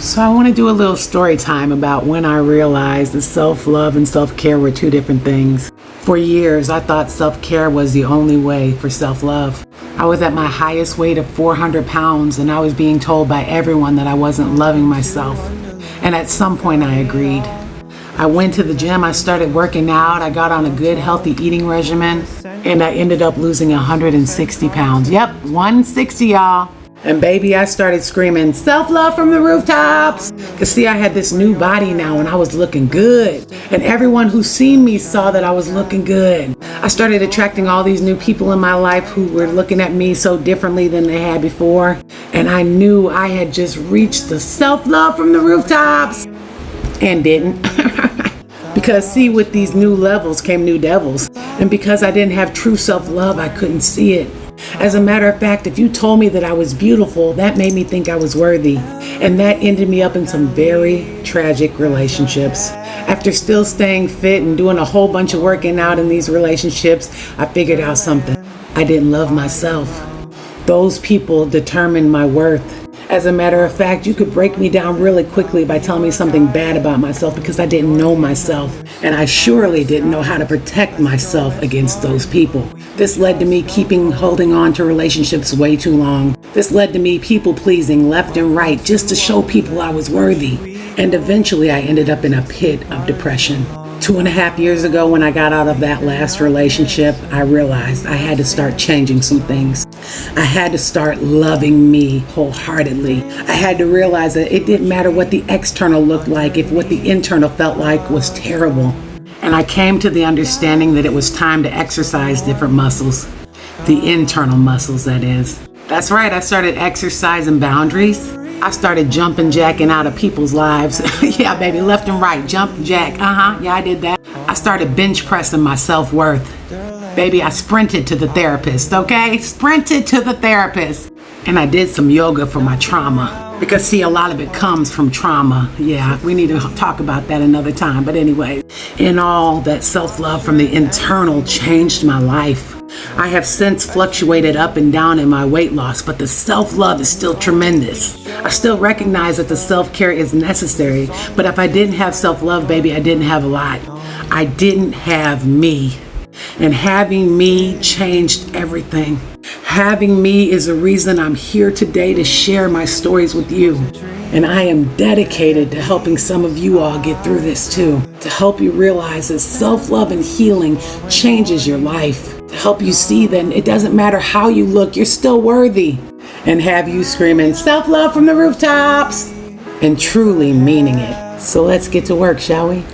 So I want to do a little story time about when I realized that self-love and self-care were two different things. For years, I thought self-care was the only way for self-love. I was at my highest weight of 400 pounds and I was being told by everyone that I wasn't loving myself. And at some point I agreed. I went to the gym, I started working out, I got on a good healthy eating regimen, and I ended up losing 160 pounds. Yep, 160, y'all. And baby, I started screaming, self-love from the rooftops. Cause see, I had this new body now and I was looking good. And everyone who seen me saw that I was looking good. I started attracting all these new people in my life who were looking at me so differently than they had before. And I knew I had just reached the self-love from the rooftops. And didn't. Because see, with these new levels came new devils. And because I didn't have true self-love, I couldn't see it. As a matter of fact, if you told me that I was beautiful, that made me think I was worthy. And that ended me up in some very tragic relationships. After still staying fit and doing a whole bunch of working out in these relationships, I figured out something. I didn't love myself. Those people determined my worth. As a matter of fact, you could break me down really quickly by telling me something bad about myself because I didn't know myself. And I surely didn't know how to protect myself against those people. This led to me holding on to relationships way too long. This led to me people pleasing left and right just to show people I was worthy. And eventually I ended up in a pit of depression. 2.5 years ago, when I got out of that last relationship, I realized I had to start changing some things. I had to start loving me wholeheartedly. I had to realize that it didn't matter what the external looked like if what the internal felt like was terrible. And I came to the understanding that it was time to exercise different muscles. The internal muscles, that is. That's right, I started exercising boundaries. I started jumping jacking out of people's lives. Yeah, baby, left and right, jump, jack. Yeah, I did that. I started bench pressing my self-worth. Baby, I sprinted to the therapist, okay? Sprinted to the therapist. And I did some yoga for my trauma. Because see, a lot of it comes from trauma. Yeah, we need to talk about that another time. But anyway, in all, that self-love from the internal changed my life. I have since fluctuated up and down in my weight loss, but the self-love is still tremendous. I still recognize that the self-care is necessary, but if I didn't have self-love, baby, I didn't have a lot. I didn't have me. And having me changed everything. Having me is the reason I'm here today to share my stories with you. And I am dedicated to helping some of you all get through this too. To help you realize that self-love and healing changes your life. To help you see that it doesn't matter how you look, you're still worthy. And have you screaming self-love from the rooftops and truly meaning it. So let's get to work, shall we?